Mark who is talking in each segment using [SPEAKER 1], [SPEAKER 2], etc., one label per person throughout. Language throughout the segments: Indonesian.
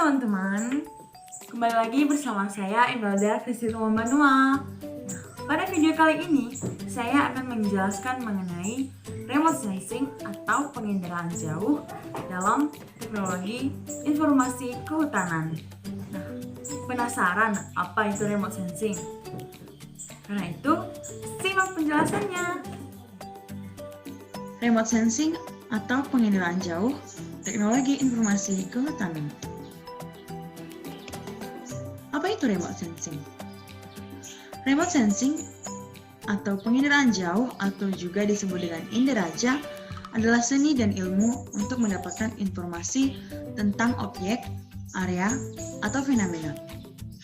[SPEAKER 1] teman-teman, kembali lagi bersama saya Imelda Kristina Manua. Pada video kali ini, saya akan menjelaskan mengenai remote sensing atau penginderaan jauh dalam teknologi informasi kehutanan. Nah, penasaran apa itu remote sensing? Karena itu, simak penjelasannya.
[SPEAKER 2] Remote sensing atau penginderaan jauh teknologi informasi kehutanan. Apa itu remote sensing? Remote sensing atau penginderaan jauh atau juga disebut dengan inderaja adalah seni dan ilmu untuk mendapatkan informasi tentang objek, area, atau fenomena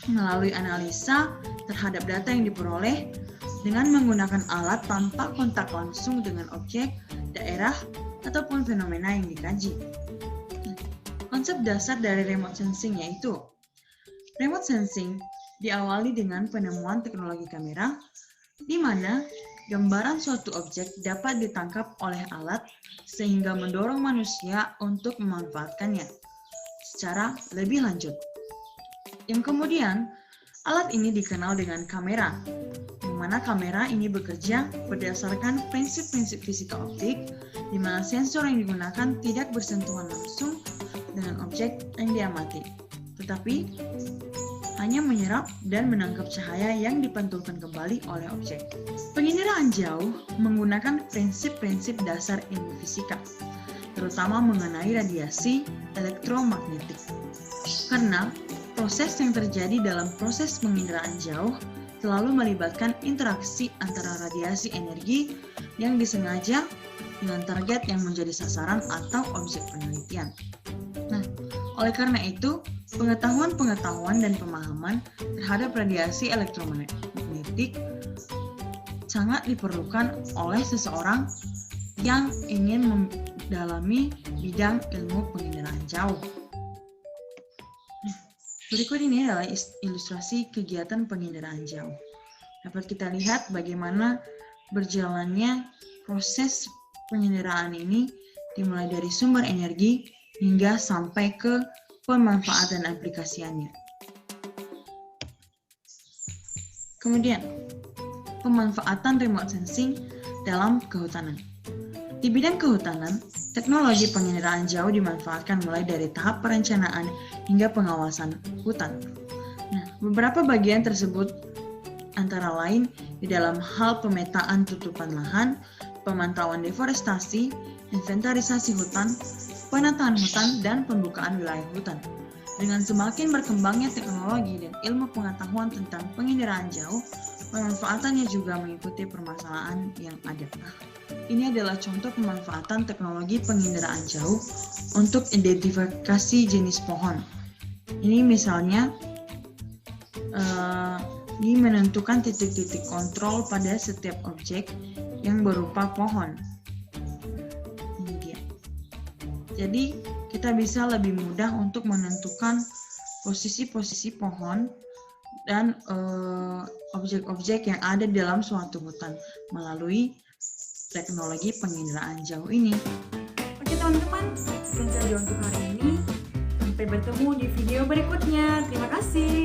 [SPEAKER 2] melalui analisa terhadap data yang diperoleh dengan menggunakan alat tanpa kontak langsung dengan objek, daerah, ataupun fenomena yang dikaji. Konsep dasar dari remote sensing yaitu remote sensing diawali dengan penemuan teknologi kamera, di mana gambaran suatu objek dapat ditangkap oleh alat sehingga mendorong manusia untuk memanfaatkannya secara lebih lanjut. Yang kemudian, alat ini dikenal dengan kamera, di mana kamera ini bekerja berdasarkan prinsip-prinsip fisika optik, di mana sensor yang digunakan tidak bersentuhan langsung dengan objek yang diamati, tetapi hanya menyerap dan menangkap cahaya yang dipantulkan kembali oleh objek. Penginderaan jauh menggunakan prinsip-prinsip dasar ilmu fisika, terutama mengenai radiasi elektromagnetik. Karena proses yang terjadi dalam proses penginderaan jauh selalu melibatkan interaksi antara radiasi energi yang disengaja dengan target yang menjadi sasaran atau objek penelitian. Nah, oleh karena itu, pengetahuan dan pemahaman terhadap radiasi elektromagnetik sangat diperlukan oleh seseorang yang ingin mendalami bidang ilmu penginderaan jauh. Berikut ini adalah ilustrasi kegiatan penginderaan jauh. Dapat kita lihat bagaimana berjalannya proses penginderaan ini dimulai dari sumber energi hingga sampai ke pemanfaatan aplikasiannya. Kemudian, pemanfaatan remote sensing dalam kehutanan. Di bidang kehutanan, teknologi penginderaan jauh dimanfaatkan mulai dari tahap perencanaan hingga pengawasan hutan. Nah, beberapa bagian tersebut antara lain di dalam hal pemetaan tutupan lahan, pemantauan deforestasi, inventarisasi hutan, penataan hutan, dan pembukaan wilayah hutan. Dengan semakin berkembangnya teknologi dan ilmu pengetahuan tentang penginderaan jauh, pemanfaatannya juga mengikuti permasalahan yang ada. Ini adalah contoh pemanfaatan teknologi penginderaan jauh untuk identifikasi jenis pohon. Ini misalnya ini menentukan titik-titik kontrol pada setiap objek yang berupa pohon. Ini dia. Jadi kita bisa lebih mudah untuk menentukan posisi-posisi pohon dan objek-objek yang ada dalam suatu hutan melalui teknologi penginderaan jauh ini.
[SPEAKER 1] Oke teman-teman, sekian saja untuk hari ini. Sampai bertemu di video berikutnya. Terima kasih.